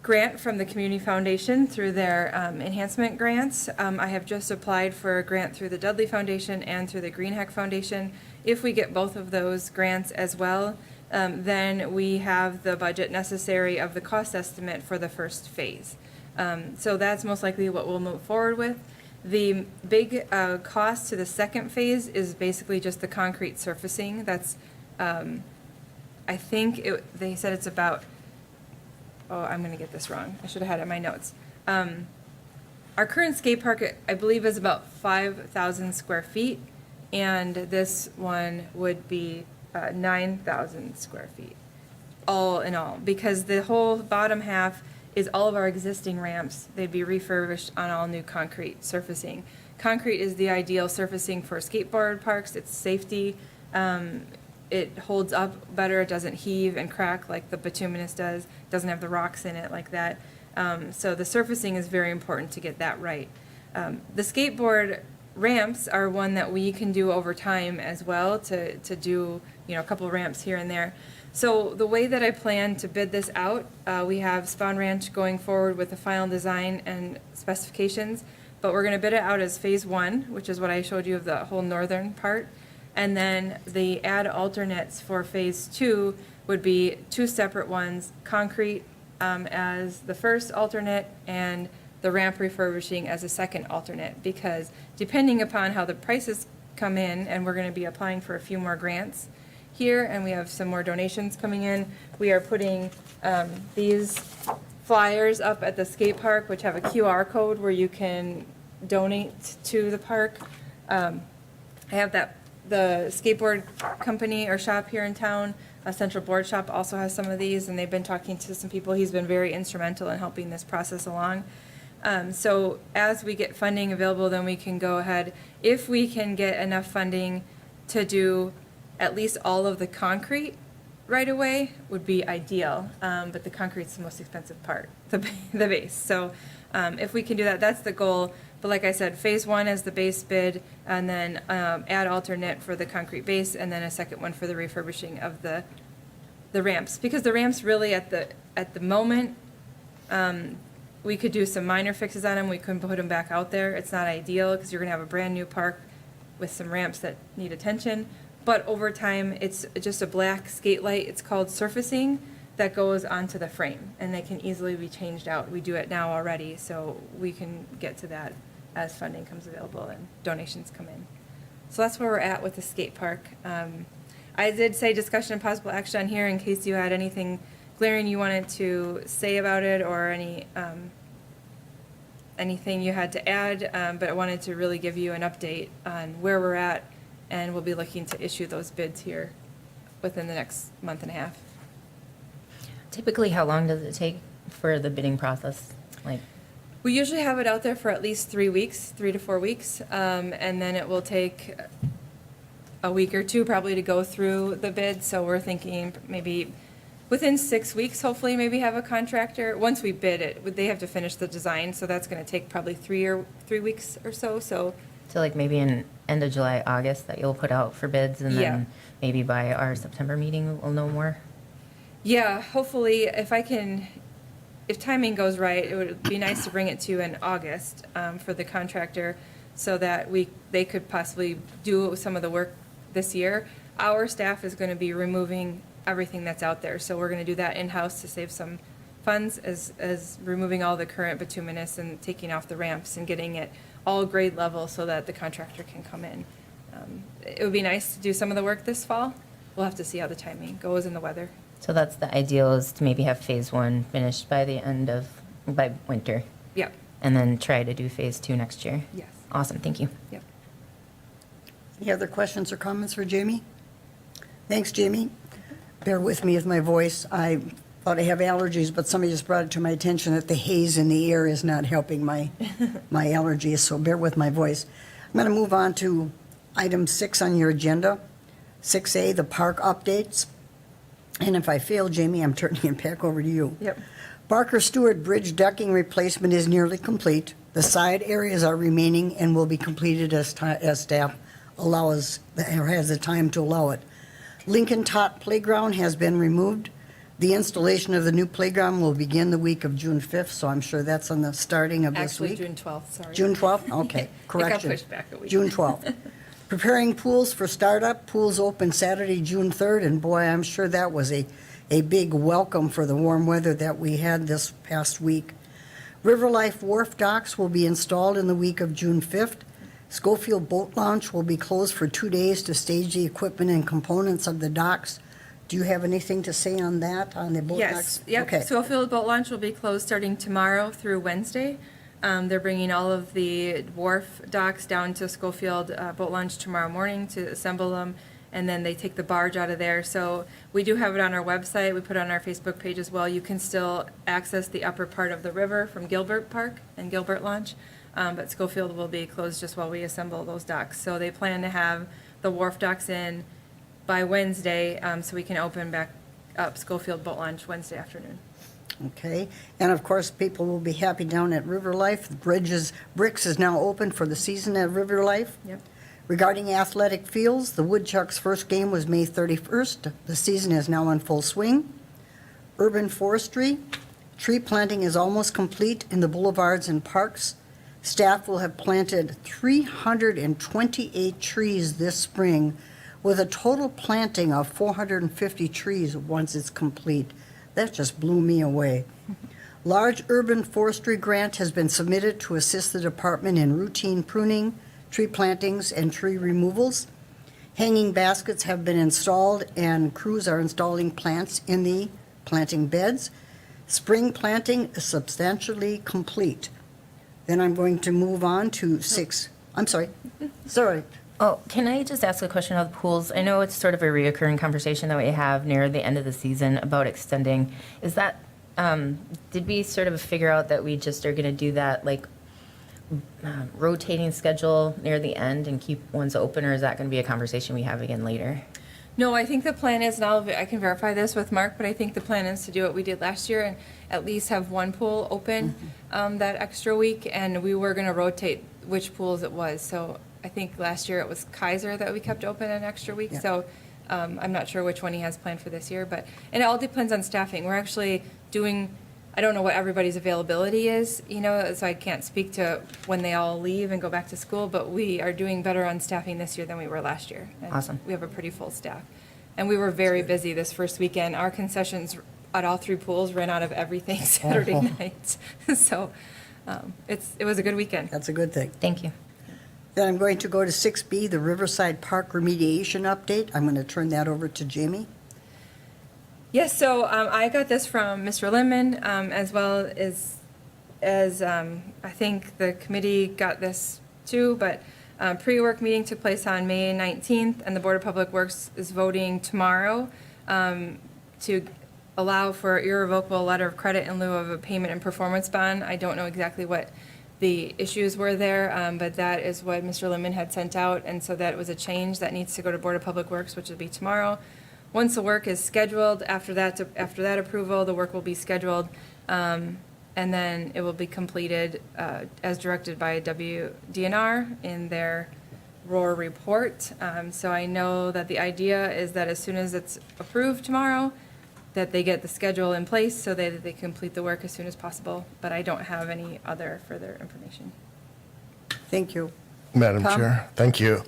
[SPEAKER 3] grant from the Community Foundation through their enhancement grants. I have just applied for a grant through the Dudley Foundation and through the Greenhack Foundation. If we get both of those grants as well, then we have the budget necessary of the cost estimate for the first phase. So that's most likely what we'll move forward with. The big cost to the second phase is basically just the concrete surfacing. That's, I think they said it's about, I'm going to get this wrong. I should have had it in my notes. Our current skate park, I believe, is about 5,000 square feet, and this one would be 9,000 square feet, all in all, because the whole bottom half is all of our existing ramps. They'd be refurbished on all new concrete surfacing. Concrete is the ideal surfacing for skateboard parks. It's safety. It holds up better. It doesn't heave and crack like the bituminous does. It doesn't have the rocks in it like that. So the surfacing is very important to get that right. The skateboard ramps are one that we can do over time as well to do, you know, a couple ramps here and there. So the way that I plan to bid this out, we have Spawn Ranch going forward with the final design and specifications, but we're going to bid it out as phase 1, which is what I showed you of the whole northern part. And then the add alternates for phase 2 would be 2 separate ones, concrete as the first alternate and the ramp refurbishing as a second alternate, because depending upon how the prices come in, and we're going to be applying for a few more grants here, and we have some more donations coming in, we are putting these flyers up at the skate park, which have a QR code where you can donate to the park. I have the skateboard company or shop here in town, Central Board Shop, also has some of these, and they've been talking to some people. He's been very instrumental in helping this process along. So as we get funding available, then we can go ahead, if we can get enough funding to do at least all of the concrete right away, would be ideal. But the concrete's the most expensive part, the base. So if we can do that, that's the goal. But like I said, phase 1 is the base bid, and then add alternate for the concrete base, and then a second one for the refurbishing of the ramps. Because the ramps really at the moment, we could do some minor fixes on them. We couldn't put them back out there. It's not ideal because you're going to have a brand new park with some ramps that need attention. But over time, it's just a black skate light. It's called surfacing that goes onto the frame, and they can easily be changed out. We do it now already, so we can get to that as funding comes available and donations come in. So that's where we're at with the skate park. I did say discussion and possible action on here in case you had anything glaring you wanted to say about it, or anything you had to add, but I wanted to really give you an update on where we're at, and we'll be looking to issue those bids here within the next month and a half.
[SPEAKER 7] Typically, how long does it take for the bidding process? Like,
[SPEAKER 3] We usually have it out there for at least 3 weeks, 3 to 4 weeks, and then it will take a week or two probably to go through the bid. So we're thinking maybe within 6 weeks, hopefully maybe have a contractor. Once we bid it, they have to finish the design, so that's going to take probably 3 weeks or so. So
[SPEAKER 7] like maybe in end of July, August that you'll put out for bids, and
[SPEAKER 3] Yeah.
[SPEAKER 7] then maybe by our September meeting we'll know more.
[SPEAKER 3] yeah, hopefully if timing goes right, it would be nice to bring it to you in August for the contractor, so that they could possibly do some of the work this year. Our staff is going to be removing everything that's out there, so we're going to do that in-house to save some funds, as removing all the current bituminous and taking off the ramps and getting it all grade level so that the contractor can come in. It would be nice to do some of the work this fall. We'll have to see how the timing goes and the weather.
[SPEAKER 7] So that's the ideal, is to maybe have phase 1 finished by winter,
[SPEAKER 3] Yep,
[SPEAKER 7] and then try to do phase 2 next year.
[SPEAKER 3] yes,
[SPEAKER 7] Awesome, thank you.
[SPEAKER 3] yep.
[SPEAKER 1] Any other questions or comments for Jamie? Thanks, Jamie. Bear with me with my voice. I thought I have allergies, but somebody just brought it to my attention that the haze in the air is not helping my allergies, so bear with my voice. I'm going to move on to item 6 on your agenda, 6A, the park updates. And if I fail, Jamie, I'm turning it back over to you.
[SPEAKER 3] Yep.
[SPEAKER 1] Barker Stewart Bridge decking replacement is nearly complete. The side areas are remaining and will be completed as staff has the time to allow it. Lincoln Tot Playground has been removed. The installation of the new playground will begin the week of June 5th, so I'm sure that's on the starting of this
[SPEAKER 3] Actually,
[SPEAKER 1] week.
[SPEAKER 3] June 12th, sorry.
[SPEAKER 1] June 12th? Okay,
[SPEAKER 3] It got
[SPEAKER 1] correction.
[SPEAKER 3] pushed back a week.
[SPEAKER 1] June 12th. Preparing pools for startup. Pools open Saturday, June 3rd, and boy, I'm sure that was a big welcome for the warm weather that we had this past week. River Life Wharf docks will be installed in the week of June 5th. Schofield Boat Launch will be closed for 2 days to stage the equipment and components of the docks. Do you have anything to say on that, on the boat docks?
[SPEAKER 3] Yes, yep.
[SPEAKER 1] Okay.
[SPEAKER 3] Schofield Boat Launch will be closed starting tomorrow through Wednesday. They're bringing all of the wharf docks down to Schofield Boat Launch tomorrow morning to assemble them and then they take the barge out of there. So we do have it on our website. We put it on our Facebook page as well. You can still access the upper part of the river from Gilbert Park and Gilbert Launch, but Schofield will be closed just while we assemble those docks. So they plan to have the wharf docks in by Wednesday, so we can open back up Schofield Boat Launch Wednesday afternoon.
[SPEAKER 1] Okay, and of course, people will be happy down at River Life. Bricks is now open for the season at River Life.
[SPEAKER 3] Yep.
[SPEAKER 1] Regarding athletic fields, the Woodchucks' first game was May 31st. The season is now in full swing. Urban forestry, tree planting is almost complete in the boulevards and parks. Staff will have planted 328 trees this spring, with a total planting of 450 trees once it's complete. That just blew me away. Large urban forestry grant has been submitted to assist the department in routine pruning, tree plantings, and tree removals. Hanging baskets have been installed, and crews are installing plants in the planting beds. Spring planting is substantially complete. Then I'm going to move on to sorry.
[SPEAKER 7] Oh, can I just ask a question about the pools? I know it's sort of a reoccurring conversation that we have near the end of the season about extending. Is that, did we sort of figure out that we just are going to do that, like, rotating schedule near the end and keep ones open, or is that going to be a conversation we have again later?
[SPEAKER 3] No, I think the plan is, and I can verify this with Mark, but I think the plan is to do what we did last year and at least have one pool open that extra week, and we were going to rotate which pools it was. So I think last year it was Kaiser that we kept open an extra week.
[SPEAKER 1] Yeah.
[SPEAKER 3] So I'm not sure which one he has planned for this year, and it all depends on staffing. We're actually doing, I don't know what everybody's availability is, so I can't speak to when they all leave and go back to school, but we are doing better on staffing this year than we were last year. And
[SPEAKER 7] Awesome.
[SPEAKER 3] we have a pretty full staff. And we were very busy this first weekend. Our concessions at all three pools ran out of everything Saturday night. So it was a good weekend.
[SPEAKER 1] That's a good thing.
[SPEAKER 7] Thank you.
[SPEAKER 1] Then I'm going to go to 6B, the Riverside Park remediation update. I'm going to turn that over to Jamie.
[SPEAKER 3] Yes, so I got this from Mr. Lemon, as well as I think the committee got this too, but pre-work meeting took place on May 19th, and the Board of Public Works is voting tomorrow to allow for irrevocable letter of credit in lieu of a payment and performance bond. I don't know exactly what the issues were there, but that is what Mr. Lemon had sent out, and so that was a change that needs to go to Board of Public Works, which will be tomorrow. Once the work is scheduled, after that approval, the work will be scheduled, and then it will be completed as directed by WDNR in their ROAR report. So I know that the idea is that as soon as it's approved tomorrow, that they get the schedule in place so that they complete the work as soon as possible. But I don't have any other further information.
[SPEAKER 1] Thank you.
[SPEAKER 5] Madam
[SPEAKER 1] Tom?
[SPEAKER 5] Chair, thank you.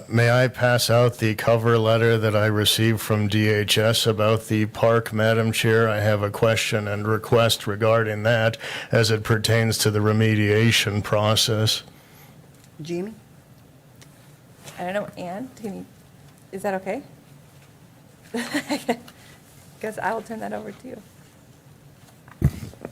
[SPEAKER 5] May I pass out the cover letter that I received from DHS about the park, Madam Chair? I have a question and request regarding that as it pertains to the remediation process.
[SPEAKER 1] Jamie?
[SPEAKER 3] I don't know, Ann, is that okay? Guess I'll turn that over to you.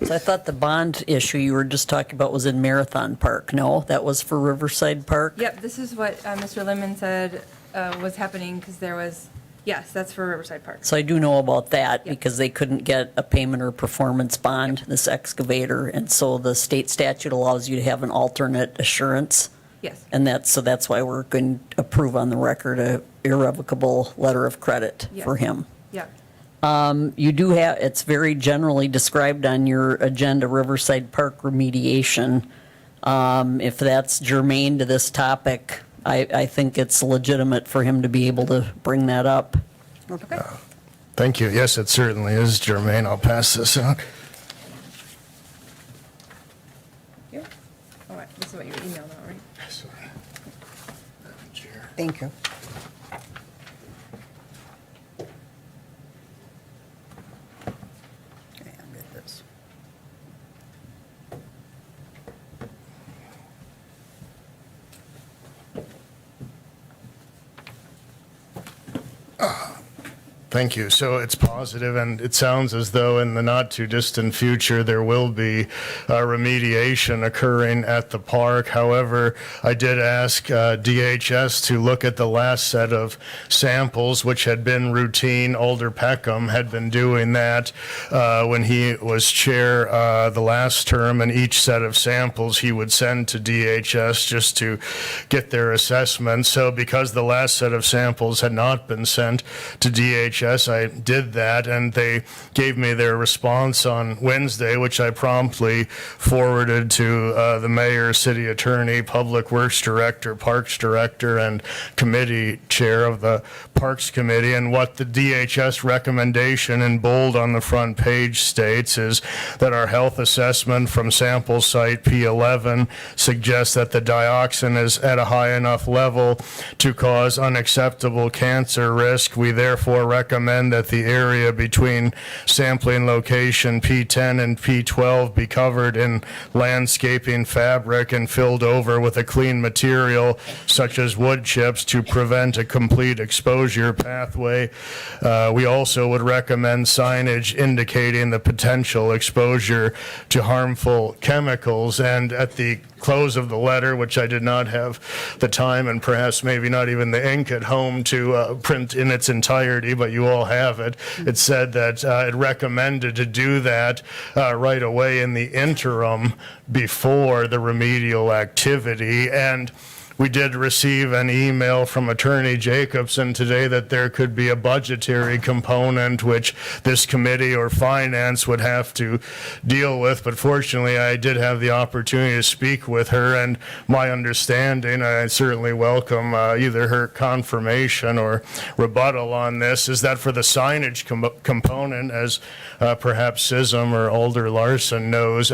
[SPEAKER 8] So I thought the bond issue you were just talking about was in Marathon Park. No, that was for Riverside Park?
[SPEAKER 3] Yep, this is what Mr. Lemon said was happening, because there was, yes, that's for Riverside Park.
[SPEAKER 8] So I do know about that
[SPEAKER 3] Yep.
[SPEAKER 8] because they couldn't get a payment or performance bond, this excavator. And so the state statute allows you to have an alternate assurance.
[SPEAKER 3] Yes.
[SPEAKER 8] And that's why we're going to approve on the record a irrevocable letter of credit
[SPEAKER 3] Yes.
[SPEAKER 8] for him.
[SPEAKER 3] Yeah.
[SPEAKER 8] You do have, it's very generally described on your agenda, Riverside Park remediation. If that's germane to this topic, I think it's legitimate for him to be able to bring that up.
[SPEAKER 3] Okay.
[SPEAKER 5] Thank you. Yes, it certainly is, Jermaine. I'll pass this out.
[SPEAKER 3] Here. All right, this is what you emailed out, right?
[SPEAKER 5] Madam Chair.
[SPEAKER 1] Thank you. Okay, I'll get this.
[SPEAKER 5] Thank you. So it's positive, and it sounds as though in the not-too-distant future, there will be remediation occurring at the park. However, I did ask DHS to look at the last set of samples, which had been routine. Alder Peckham had been doing that when he was chair the last term, and each set of samples he would send to DHS just to get their assessment. So because the last set of samples had not been sent to DHS, I did that, and they gave me their response on Wednesday, which I promptly forwarded to the mayor, city attorney, public works director, parks director, and committee chair of the Parks Committee. And what the DHS recommendation in bold on the front page states is that our health assessment from sample site P11 suggests that the dioxin is at a high enough level to cause unacceptable cancer risk. We therefore recommend that the area between sampling location P10 and P12 be covered in landscaping fabric and filled over with a clean material such as wood chips to prevent a complete exposure pathway. We also would recommend signage indicating the potential exposure to harmful chemicals. And at the close of the letter, which I did not have the time and perhaps maybe not even the ink at home to print in its entirety, but you all have it. It said that it recommended to do that right away in the interim before the remedial activity. And we did receive an email from Attorney Jacobson today that there could be a budgetary component which this committee or finance would have to deal with. But fortunately, I did have the opportunity to speak with her, and my understanding, I certainly welcome either her confirmation or rebuttal on this, is that for the signage component, as perhaps Sism or Alder Larson knows,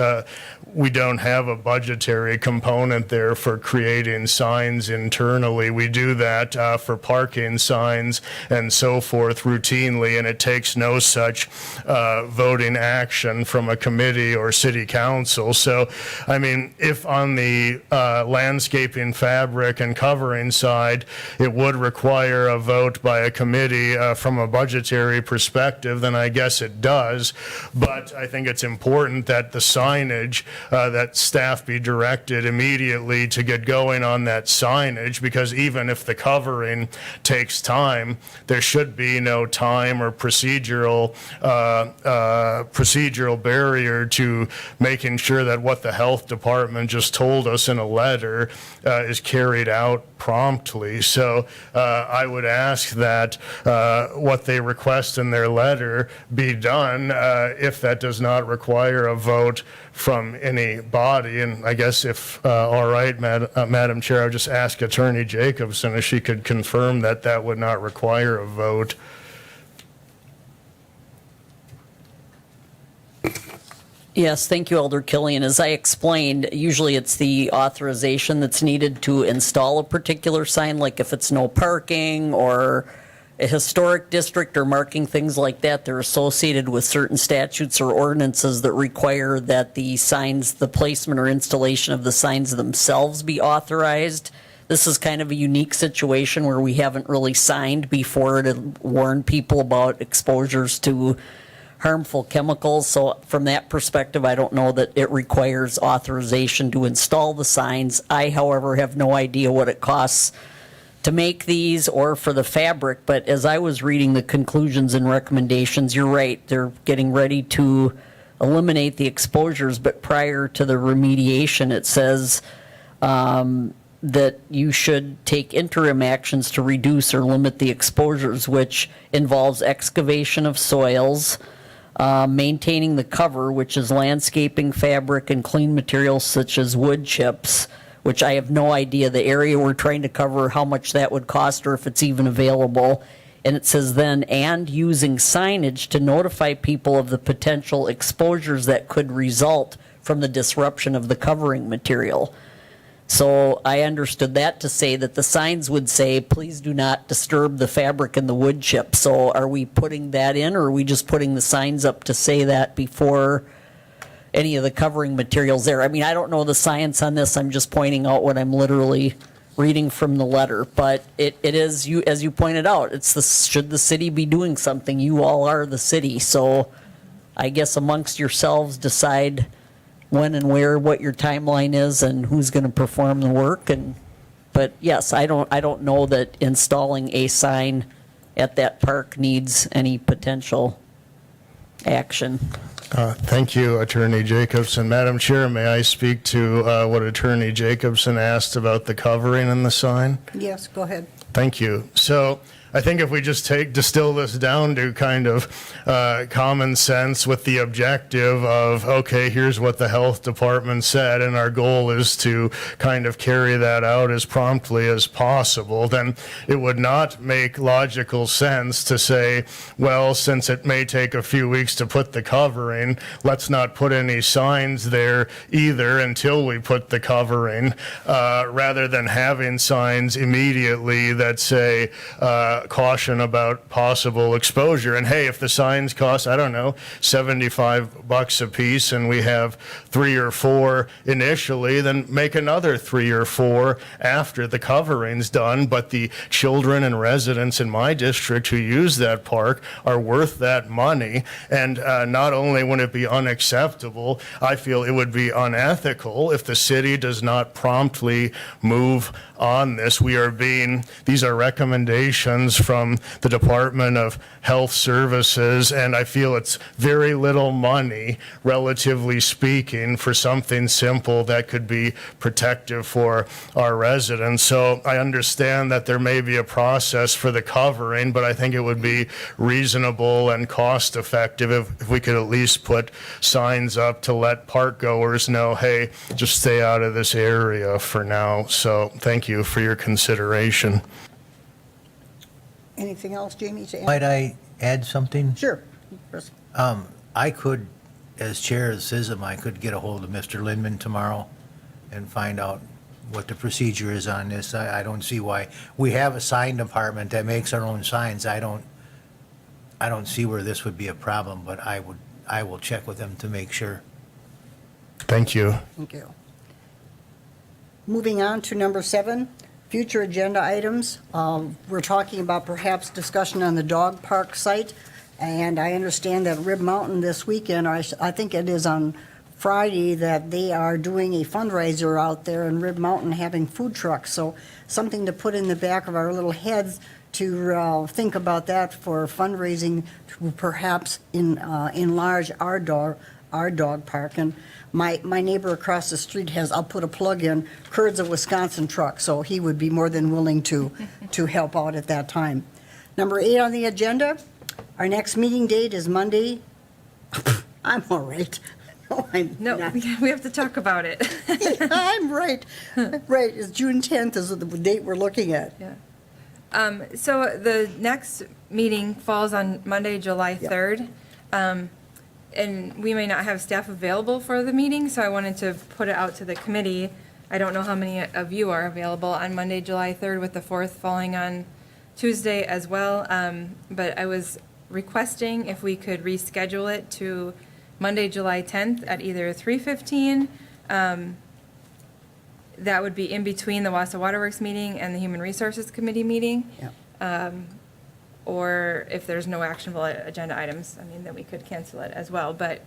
[SPEAKER 5] we don't have a budgetary component there for creating signs internally. We do that for parking signs and so forth routinely, and it takes no such voting action from a committee or city council. So, I mean, if on the landscaping, fabric, and covering side, it would require a vote by a committee from a budgetary perspective, then I guess it does. But I think it's important that the signage, that staff be directed immediately to get going on that signage, because even if the covering takes time, there should be no time or procedural barrier to making sure that what the health department just told us in a letter is carried out promptly. So I would ask that what they request in their letter be done if that does not require a vote from any body. And I guess if all right, Madam Chair, I would just ask Attorney Jacobson if she could confirm that that would not require a vote.
[SPEAKER 8] Yes, thank you, Elder Killian. As I explained, usually it's the authorization that's needed to install a particular sign, like if it's no parking or a historic district or marking things like that. They're associated with certain statutes or ordinances that require that the signs, the placement or installation of the signs themselves be authorized. This is kind of a unique situation where we haven't really signed before to warn people about exposures to harmful chemicals. So from that perspective, I don't know that it requires authorization to install the signs. I, however, have no idea what it costs to make these or for the fabric. But as I was reading the conclusions and recommendations, you're right. They're getting ready to eliminate the exposures. But prior to the remediation, it says that you should take interim actions to reduce or limit the exposures, which involves excavation of soils, maintaining the cover, which is landscaping, fabric, and clean materials such as wood chips, which I have no idea the area we're trying to cover, how much that would cost or if it's even available. And it says then, and using signage to notify people of the potential exposures that could result from the disruption of the covering material. So I understood that to say that the signs would say, please do not disturb the fabric and the wood chip. So are we putting that in, or are we just putting the signs up to say that before any of the covering materials there? I mean, I don't know the science on this. I'm just pointing out what I'm literally reading from the letter, but it is, you, as you pointed out, it's the, should the city be doing something? You all are the city, so I guess amongst yourselves, decide when and where, what your timeline is, and who's going to perform the work. And, but yes, I don't know that installing a sign at that park needs any potential action.
[SPEAKER 5] Thank you, Attorney Jacobson. Madam Chair, may I speak to what Attorney Jacobson asked about the covering and the sign?
[SPEAKER 1] Yes, go ahead.
[SPEAKER 5] Thank you. So I think if we just distill this down to kind of common sense with the objective of, okay, here's what the health department said, and our goal is to kind of carry that out as promptly as possible, then it would not make logical sense to say, well, since it may take a few weeks to put the covering, let's not put any signs there either until we put the covering, rather than having signs immediately that say, caution about possible exposure. And hey, if the signs cost, I don't know, $75 a piece, and we have 3 or 4 initially, then make another 3 or 4 after the covering's done. But the children and residents in my district who use that park are worth that money. And not only would it be unacceptable, I feel it would be unethical if the city does not promptly move on this. These are recommendations from the Department of Health Services, and I feel it's very little money, relatively speaking, for something simple that could be protective for our residents. So I understand that there may be a process for the covering, but I think it would be reasonable and cost effective if we could at least put signs up to let park goers know, hey, just stay out of this area for now. So thank you for your consideration.
[SPEAKER 1] Anything else, Jamie, to add?
[SPEAKER 6] Might I add something?
[SPEAKER 1] Sure. Chris.
[SPEAKER 6] I could, as chair of CISM, I could get a hold of Mr. Lindman tomorrow and find out what the procedure is on this. I don't see why. We have a sign department that makes our own signs. I don't see where this would be a problem, but I will check with them to make sure.
[SPEAKER 5] Thank you.
[SPEAKER 1] Thank you. Moving on to number 7, future agenda items. We're talking about perhaps discussion on the dog park site, and I understand that Rib Mountain this weekend, I think it is on Friday, that they are doing a fundraiser out there in Rib Mountain, having food trucks. So something to put in the back of our little heads to think about that for fundraising to perhaps enlarge our dog park. And my neighbor across the street has, I'll put a plug in, Curds of Wisconsin truck, so he would be more than willing to help out at that time. Number 8 on the agenda, our next meeting date is Monday. I'm all right. No, I'm
[SPEAKER 3] No,
[SPEAKER 1] not.
[SPEAKER 3] we have to talk about it.
[SPEAKER 1] I'm right. Right, it's June 10th is the date we're looking at.
[SPEAKER 3] Yeah. So the next meeting falls on Monday, July
[SPEAKER 1] Yep.
[SPEAKER 3] 3rd. And we may not have staff available for the meeting, so I wanted to put it out to the committee. I don't know how many of you are available on Monday, July 3rd, with the 4th falling on Tuesday as well. But I was requesting if we could reschedule it to Monday, July 10th at either 3:15. That would be in between the Wausau Waterworks meeting and the Human Resources Committee meeting.
[SPEAKER 1] Yeah.
[SPEAKER 3] Or if there's no actionable agenda items, I mean, then we could cancel it as well. But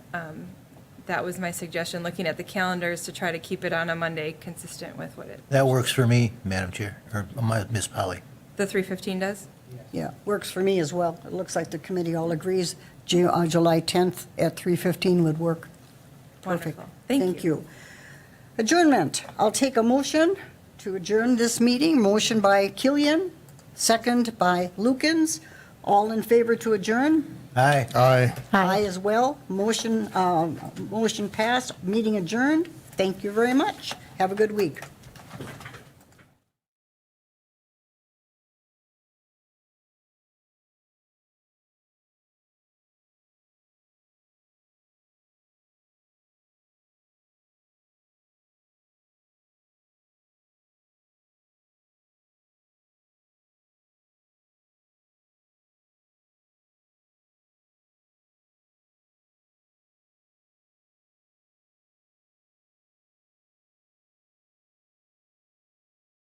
[SPEAKER 3] that was my suggestion, looking at the calendars to try to keep it on a Monday consistent with what
[SPEAKER 6] That works for me, Madam Chair, or Ms. Polly.
[SPEAKER 3] the 3:15 does.
[SPEAKER 1] Yeah, works for me as well. It looks like the committee all agrees July 10th at 3:15 would work. Perfect.
[SPEAKER 3] Wonderful. Thank you.
[SPEAKER 1] Adjournment. I'll take a motion to adjourn this meeting. Motion by Killian, second by Lukens. All in favor to adjourn?
[SPEAKER 6] Aye.
[SPEAKER 5] Aye.
[SPEAKER 1] Aye as well. Motion passed, meeting adjourned. Thank you very much. Have a good week.